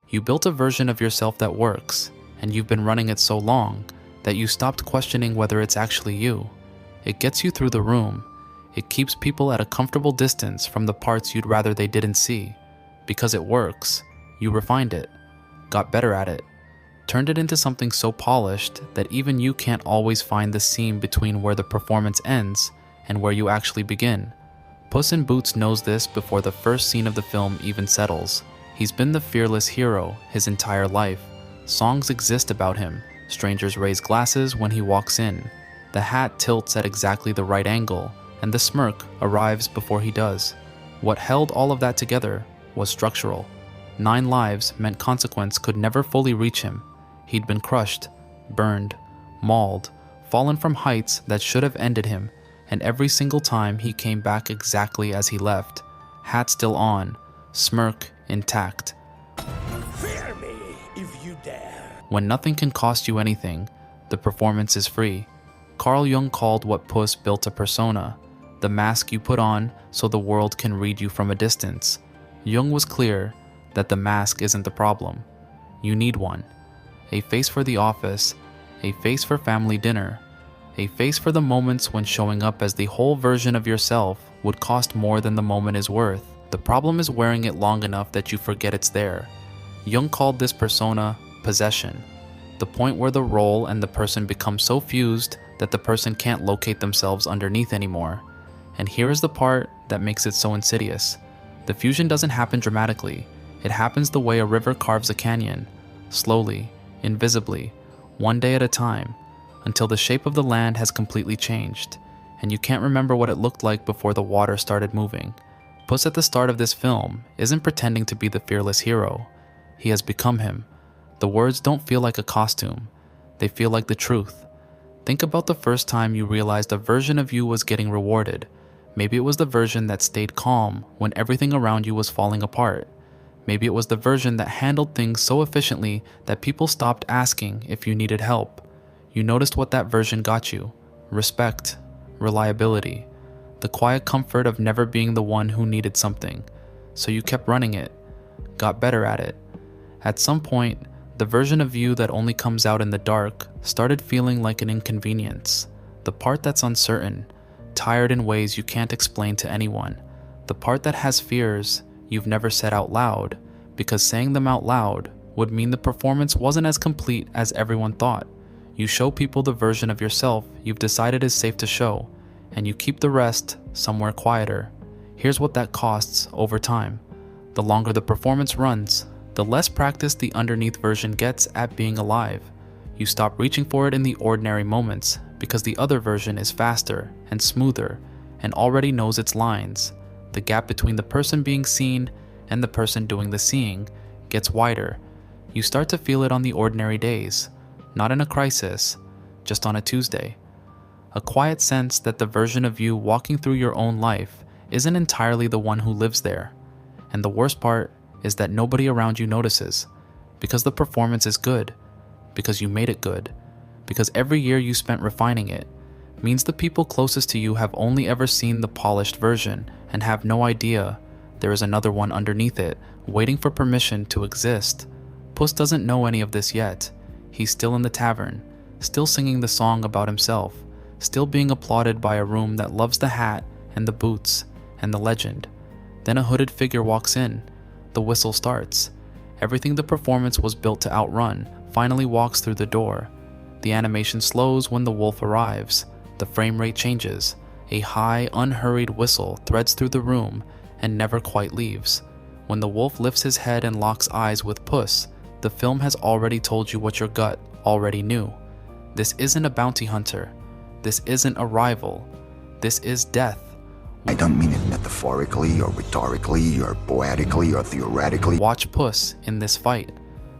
You built a version of yourself that works, and you've been running it so long that you stopped questioning whether it's actually you. It gets you through the room. It keeps people at a comfortable distance from the parts you'd rather they didn't see. Because it works, you refined it, got better at it, turned it into something so polished that even you can't always find the seam between where the performance ends and where you actually begin. Puss in Boots knows this before the first scene of the film even settles. He's been the fearless hero his entire life. Songs exist about him. Strangers raise glasses when he walks in. The hat tilts at exactly the right angle, and the smirk arrives before he does. What held all of that together was structural. 9 lives meant consequence could never fully reach him. He'd been crushed, burned, mauled, fallen from heights that should have ended him, and every single time he came back exactly as he left. Hat still on, smirk intact. Fear me if you dare. When nothing can cost you anything, the performance is free. Carl Jung called what Puss built a persona, the mask you put on so the world can read you from a distance. Jung was clear that the mask isn't the problem. You need one. A face for the office, a face for family dinner, a face for the moments when showing up as the whole version of yourself would cost more than the moment is worth. The problem is wearing it long enough that you forget it's there. Jung called this persona possession, the point where the role and the person become so fused that the person can't locate themselves underneath anymore. And here is the part that makes it so insidious. The fusion doesn't happen dramatically. It happens the way a river carves a canyon, slowly, invisibly, one day at a time, until the shape of the land has completely changed, and you can't remember what it looked like before the water started moving. Puss at the start of this film isn't pretending to be the fearless hero. He has become him. The words don't feel like a costume. They feel like the truth. Think about the first time you realized a version of you was getting rewarded. Maybe it was the version that stayed calm when everything around you was falling apart. Maybe it was the version that handled things so efficiently that people stopped asking if you needed help. You noticed what that version got you: respect, reliability, the quiet comfort of never being the one who needed something. So you kept running it, got better at it. At some point, the version of you that only comes out in the dark started feeling like an inconvenience. The part that's uncertain, tired in ways you can't explain to anyone. The part that has fears you've never said out loud, because saying them out loud would mean the performance wasn't as complete as everyone thought. You show people the version of yourself you've decided is safe to show, and you keep the rest somewhere quieter. Here's what that costs over time. The longer the performance runs, the less practice the underneath version gets at being alive. You stop reaching for it in the ordinary moments because the other version is faster and smoother and already knows its lines. The gap between the person being seen and the person doing the seeing gets wider. You start to feel it on the ordinary days, not in a crisis, just on a Tuesday. A quiet sense that the version of you walking through your own life isn't entirely the one who lives there. And the worst part is that nobody around you notices, because the performance is good, because you made it good, because every year you spent refining it means the people closest to you have only ever seen the polished version and have no idea there is another one underneath it waiting for permission to exist. Puss doesn't know any of this yet. He's still in the tavern, still singing the song about himself, still being applauded by a room that loves the hat and the boots and the legend. Then a hooded figure walks in. The whistle starts. Everything the performance was built to outrun finally walks through the door. The animation slows when the wolf arrives. The frame rate changes. A high, unhurried whistle threads through the room and never quite leaves. When the wolf lifts his head and locks eyes with Puss, the film has already told you what your gut already knew. This isn't a bounty hunter. This isn't a rival. This is death. I don't mean it metaphorically or rhetorically or poetically or theoretically. Watch Puss in this fight.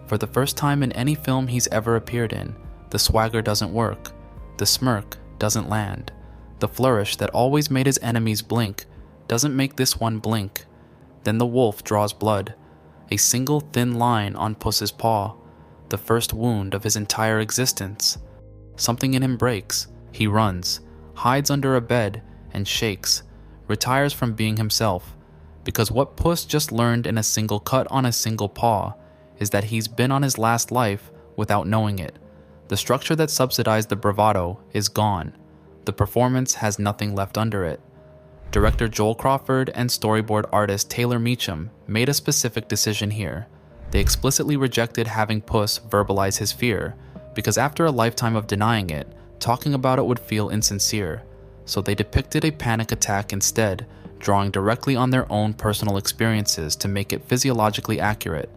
For the first time in any film he's ever appeared in, the swagger doesn't work. The smirk doesn't land. The flourish that always made his enemies blink doesn't make this one blink. Then the wolf draws blood. A single thin line on Puss's paw. The first wound of his entire existence. Something in him breaks. He runs, hides under a bed, and shakes. Retires from being himself, because what Puss just learned in a single cut on a single paw is that he's been on his last life without knowing it. The structure that subsidized the bravado is gone. The performance has nothing left under it. Director Joel Crawford and storyboard artist Taylor Meacham made a specific decision here. They explicitly rejected having Puss verbalize his fear, because after a lifetime of denying it, talking about it would feel insincere. So they depicted a panic attack instead, drawing directly on their own personal experiences to make it physiologically accurate.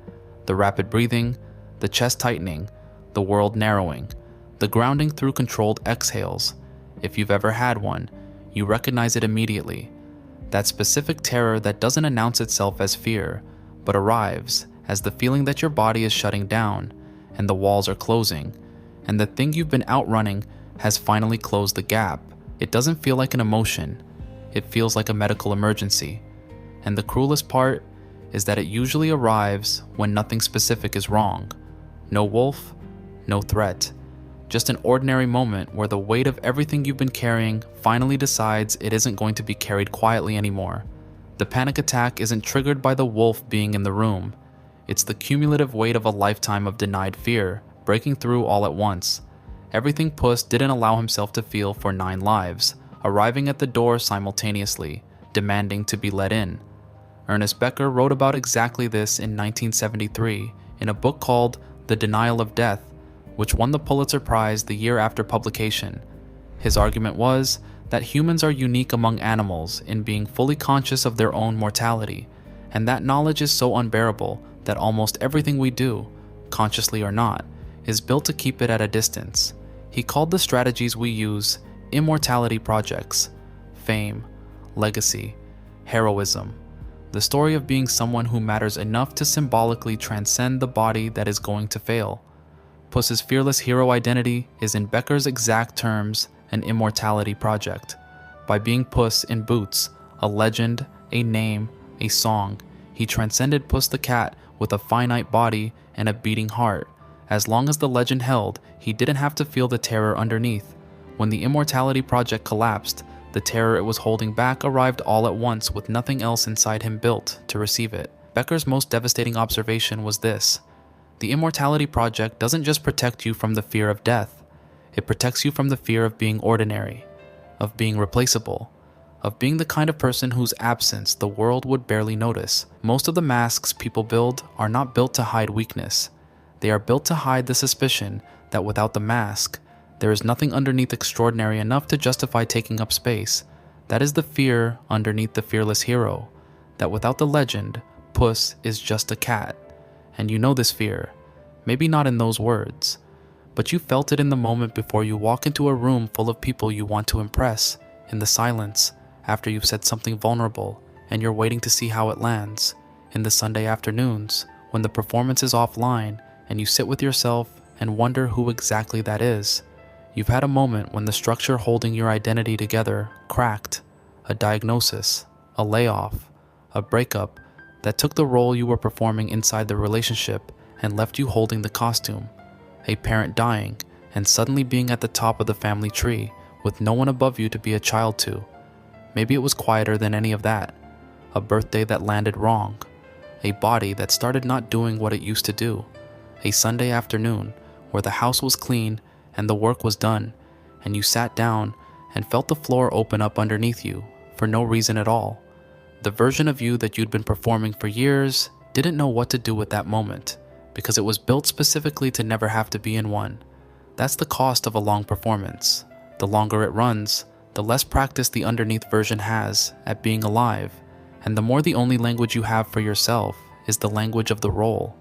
The rapid breathing, the chest tightening, the world narrowing, the grounding through controlled exhales. If you've ever had one, you recognize it immediately. That specific terror that doesn't announce itself as fear, but arrives as the feeling that your body is shutting down, and the walls are closing, and the thing you've been outrunning has finally closed the gap. It doesn't feel like an emotion. It feels like a medical emergency. And the cruelest part is that it usually arrives when nothing specific is wrong. No wolf, no threat. Just an ordinary moment where the weight of everything you've been carrying finally decides it isn't going to be carried quietly anymore. The panic attack isn't triggered by the wolf being in the room. It's the cumulative weight of a lifetime of denied fear breaking through all at once. Everything Puss didn't allow himself to feel for 9 lives, arriving at the door simultaneously, demanding to be let in. Ernest Becker wrote about exactly this in 1973 in a book called The Denial of Death, which won the Pulitzer Prize the year after publication. His argument was that humans are unique among animals in being fully conscious of their own mortality, and that knowledge is so unbearable that almost everything we do, consciously or not, is built to keep it at a distance. He called the strategies we use immortality projects: fame, legacy, heroism, the story of being someone who matters enough to symbolically transcend the body that is going to fail. Puss's fearless hero identity is, in Becker's exact terms, an immortality project. By being Puss in Boots, a legend, a name, a song, he transcended Puss the cat with a finite body and a beating heart. As long as the legend held, he didn't have to feel the terror underneath. When the immortality project collapsed, the terror it was holding back arrived all at once with nothing else inside him built to receive it. Becker's most devastating observation was this: the immortality project doesn't just protect you from the fear of death, it protects you from the fear of being ordinary, of being replaceable, of being the kind of person whose absence the world would barely notice. Most of the masks people build are not built to hide weakness. They are built to hide the suspicion that without the mask, there is nothing underneath extraordinary enough to justify taking up space. That is the fear underneath the fearless hero, that without the legend, Puss is just a cat. And you know this fear, maybe not in those words, but you felt it in the moment before you walk into a room full of people you want to impress, in the silence, after you've said something vulnerable and you're waiting to see how it lands, in the Sunday afternoons, when the performance is offline and you sit with yourself and wonder who exactly that is. You've had a moment when the structure holding your identity together cracked, a diagnosis, a layoff, a breakup that took the role you were performing inside the relationship and left you holding the costume, a parent dying and suddenly being at the top of the family tree with no one above you to be a child to. Maybe it was quieter than any of that, a birthday that landed wrong, a body that started not doing what it used to do, a Sunday afternoon where the house was clean and the work was done, and you sat down and felt the floor open up underneath you for no reason at all. The version of you that you'd been performing for years didn't know what to do with that moment, because it was built specifically to never have to be in one. That's the cost of a long performance. The longer it runs, the less practice the underneath version has at being alive, and the more the only language you have for yourself is the language of the role.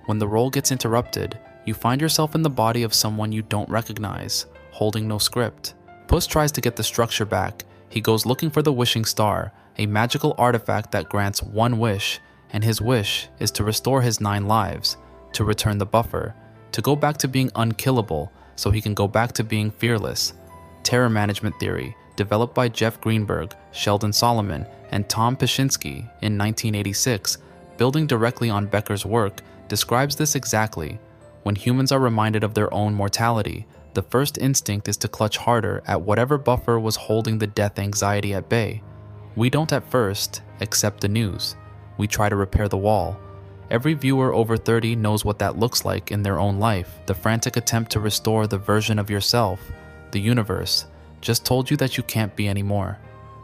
When the role gets interrupted, you find yourself in the body of someone you don't recognize, holding no script. Puss tries to get the structure back. He goes looking for the wishing star, a magical artifact that grants one wish, and his wish is to restore his 9 lives, to return the buffer, to go back to being unkillable so he can go back to being fearless. Terror management theory, developed by Jeff Greenberg, Sheldon Solomon, and Tom Pyshinsky in 1986, building directly on Becker's work, describes this exactly. When humans are reminded of their own mortality, the first instinct is to clutch harder at whatever buffer was holding the death anxiety at bay. We don't at first accept the news. We try to repair the wall. Every viewer over 30 knows what that looks like in their own life. The frantic attempt to restore the version of yourself, the universe, just told you that you can't be anymore.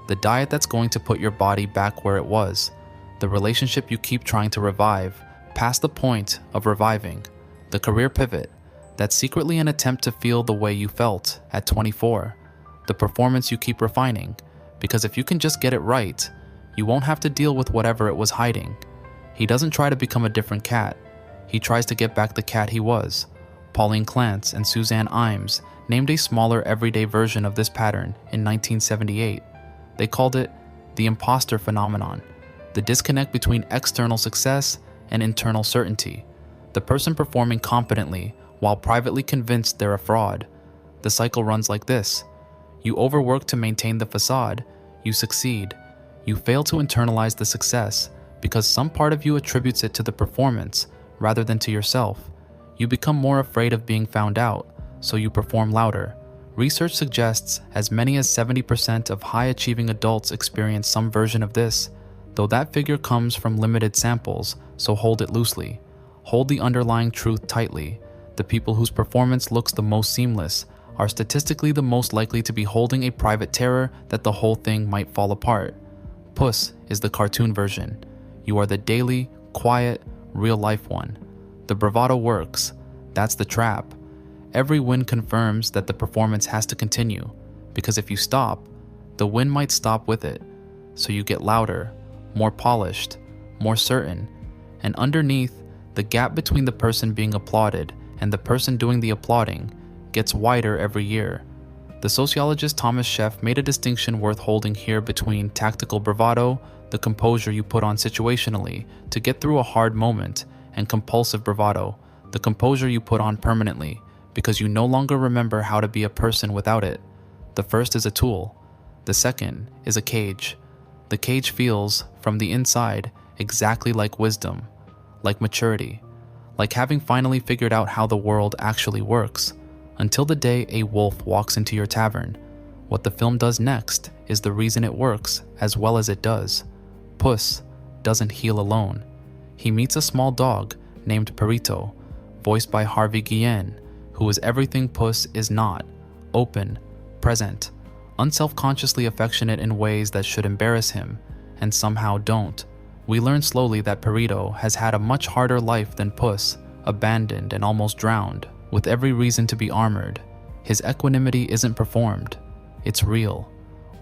The diet that's going to put your body back where it was. The relationship you keep trying to revive, past the point of reviving. The career pivot, that's secretly an attempt to feel the way you felt at 24. The performance you keep refining, because if you can just get it right, you won't have to deal with whatever it was hiding. He doesn't try to become a different cat. He tries to get back the cat he was. Pauline Clance and Suzanne Imes named a smaller everyday version of this pattern in 1978. They called it the impostor phenomenon, the disconnect between external success and internal certainty. The person performing competently while privately convinced they're a fraud. The cycle runs like this. You overwork to maintain the facade. You succeed. You fail to internalize the success because some part of you attributes it to the performance rather than to yourself. You become more afraid of being found out, so you perform louder. Research suggests as many as 70% of high-achieving adults experience some version of this, though that figure comes from limited samples, so hold it loosely. Hold the underlying truth tightly. The people whose performance looks the most seamless are statistically the most likely to be holding a private terror that the whole thing might fall apart. Puss is the cartoon version. You are the daily, quiet, real-life one. The bravado works. That's the trap. Every win confirms that the performance has to continue, because if you stop, the win might stop with it. So you get louder, more polished, more certain, and underneath, the gap between the person being applauded and the person doing the applauding gets wider every year. The sociologist Thomas Sheff made a distinction worth holding here between tactical bravado, the composure you put on situationally to get through a hard moment, and compulsive bravado, the composure you put on permanently because you no longer remember how to be a person without it. The first is a tool. The second is a cage. The cage feels, from the inside, exactly like wisdom, like maturity, like having finally figured out how the world actually works, until the day a wolf walks into your tavern. What the film does next is the reason it works as well as it does. Puss doesn't heal alone. He meets a small dog named Perito, voiced by Harvey Guillen, who is everything Puss is not: open, present, unselfconsciously affectionate in ways that should embarrass him, and somehow don't. We learn slowly that Perito has had a much harder life than Puss, abandoned and almost drowned, with every reason to be armored. His equanimity isn't performed, it's real.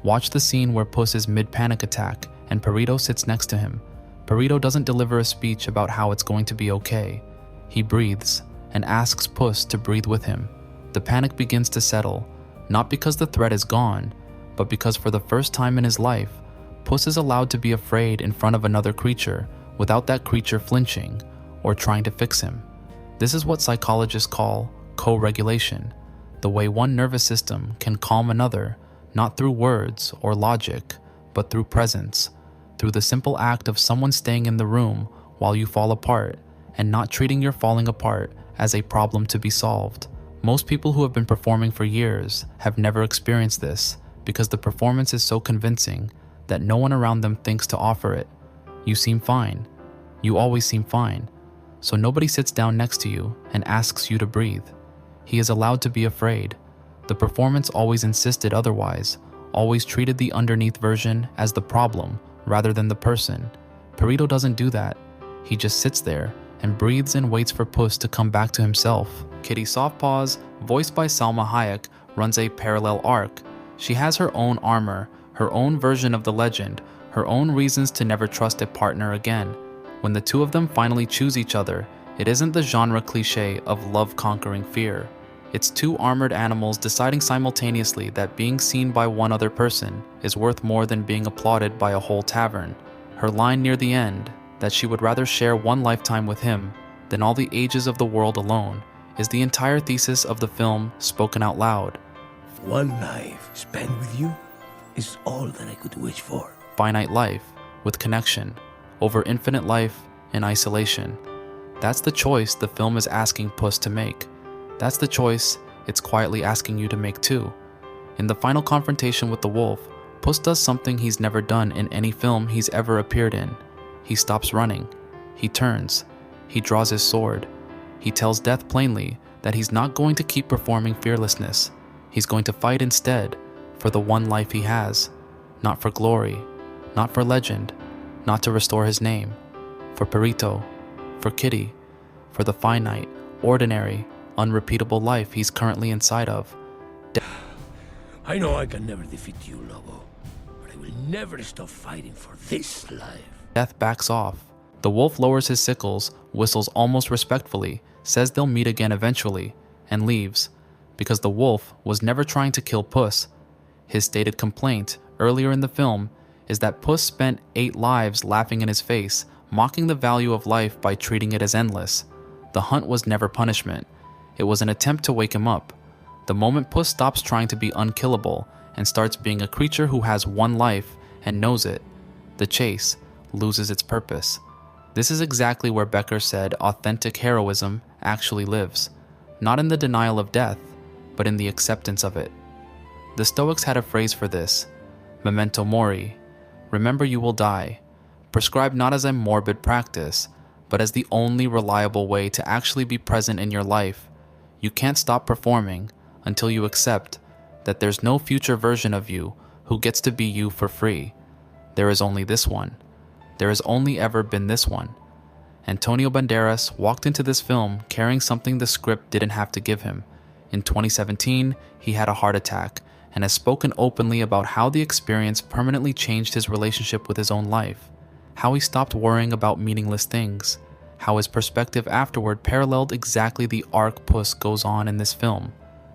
Watch the scene where Puss is mid-panic attack and Perito sits next to him. Perito doesn't deliver a speech about how it's going to be okay. He breathes and asks Puss to breathe with him. The panic begins to settle, not because the threat is gone, but because for the first time in his life, Puss is allowed to be afraid in front of another creature without that creature flinching or trying to fix him. This is what psychologists call co-regulation, the way one nervous system can calm another, not through words or logic, but through presence, through the simple act of someone staying in the room while you fall apart and not treating your falling apart as a problem to be solved. Most people who have been performing for years have never experienced this because the performance is so convincing that no one around them thinks to offer it. You seem fine. You always seem fine. So nobody sits down next to you and asks you to breathe. He is allowed to be afraid. The performance always insisted otherwise, always treated the underneath version as the problem rather than the person. Perito doesn't do that. He just sits there and breathes and waits for Puss to come back to himself. Kitty Softpaws, voiced by Salma Hayek, runs a parallel arc. She has her own armor, her own version of the legend, her own reasons to never trust a partner again. When the two of them finally choose each other, it isn't the genre cliche of love conquering fear. It's two armored animals deciding simultaneously that being seen by one other person is worth more than being applauded by a whole tavern. Her line near the end, that she would rather share one lifetime with him than all the ages of the world alone, is the entire thesis of the film spoken out loud. One life spent with you is all that I could wish for. Finite life with connection over infinite life in isolation. That's the choice the film is asking Puss to make. That's the choice it's quietly asking you to make too. In the final confrontation with the wolf, Puss does something he's never done in any film he's ever appeared in. He stops running. He turns, He draws his sword. He tells death plainly that he's not going to keep performing fearlessness. He's going to fight instead for the one life he has, not for glory, not for legend, not to restore his name, for Perito, for Kitty, for the finite, ordinary, unrepeatable life he's currently inside of. I know I can never defeat you, Lobo, but I will never stop fighting for this life. Death backs off. The wolf lowers his sickles, whistles almost respectfully, says they'll meet again eventually, and leaves, because the wolf was never trying to kill Puss. His stated complaint earlier in the film is that Puss spent 8 lives laughing in his face, mocking the value of life by treating it as endless. The hunt was never punishment. It was an attempt to wake him up. The moment Puss stops trying to be unkillable and starts being a creature who has one life and knows it, the chase loses its purpose. This is exactly where Becker said authentic heroism actually lives, not in the denial of death, but in the acceptance of it. The Stoics had a phrase for this: memento mori, remember you will die, prescribed not as a morbid practice, but as the only reliable way to actually be present in your life. You can't stop performing until you accept that there's no future version of you who gets to be you for free. There is only this one. There has only ever been this one. Antonio Banderas walked into this film carrying something the script didn't have to give him. In 2017, he had a heart attack and has spoken openly about how the experience permanently changed his relationship with his own life, how he stopped worrying about meaningless things, how his perspective afterward paralleled exactly the arc Puss goes on in this film.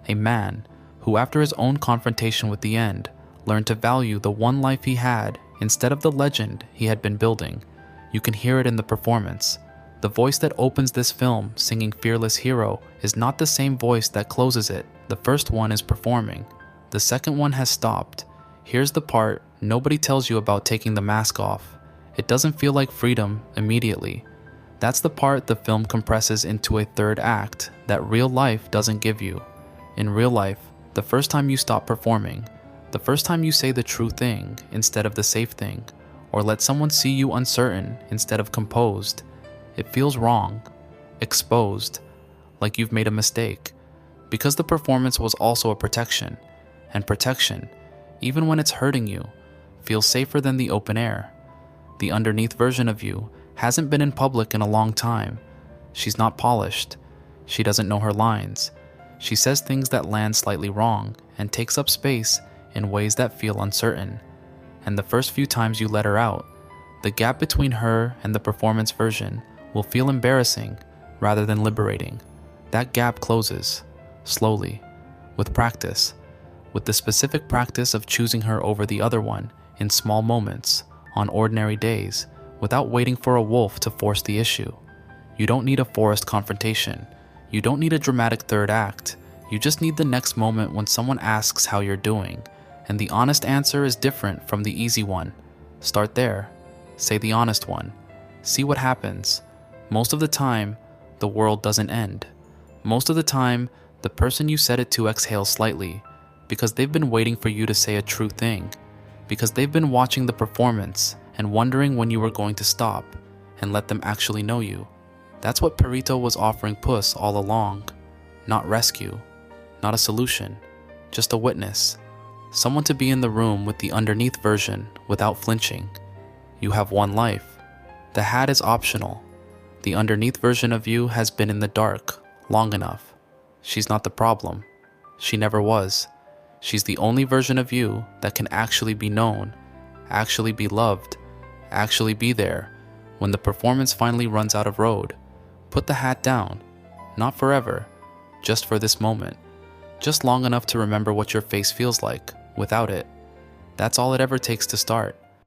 A man who, after his own confrontation with the end, learned to value the one life he had instead of the legend he had been building. You can hear it in the performance. The voice that opens this film singing Fearless Hero is not the same voice that closes it. The first one is performing. The second one has stopped. Here's the part nobody tells you about taking the mask off. It doesn't feel like freedom immediately. That's the part the film compresses into a third act that real life doesn't give you. In real life, the first time you stop performing, the first time you say the true thing instead of the safe thing, or let someone see you uncertain instead of composed, it feels wrong, exposed, like you've made a mistake, because the performance was also a protection, and protection, even when it's hurting you, feels safer than the open air. The underneath version of you hasn't been in public in a long time. She's not polished. She doesn't know her lines. She says things that land slightly wrong and takes up space in ways that feel uncertain. And the first few times you let her out, the gap between her and the performance version will feel embarrassing rather than liberating. That gap closes, slowly, with practice, with the specific practice of choosing her over the other one in small moments, on ordinary days, without waiting for a wolf to force the issue. You don't need a forced confrontation. You don't need a dramatic third act. You just need the next moment when someone asks how you're doing, and the honest answer is different from the easy one. Start there. Say the honest one. See what happens. Most of the time, the world doesn't end. Most of the time, the person you said it to exhales slightly, because they've been waiting for you to say a true thing, because they've been watching the performance and wondering when you were going to stop and let them actually know you. That's what Perito was offering Puss all along. Not rescue, not a solution, just a witness. Someone to be in the room with the underneath version without flinching. You have one life. The hat is optional. The underneath version of you has been in the dark long enough. She's not the problem. She never was. She's the only version of you that can actually be known, actually be loved, actually be there when the performance finally runs out of road. Put the hat down, not forever, just for this moment, just long enough to remember what your face feels like without it. That's all it ever takes to start.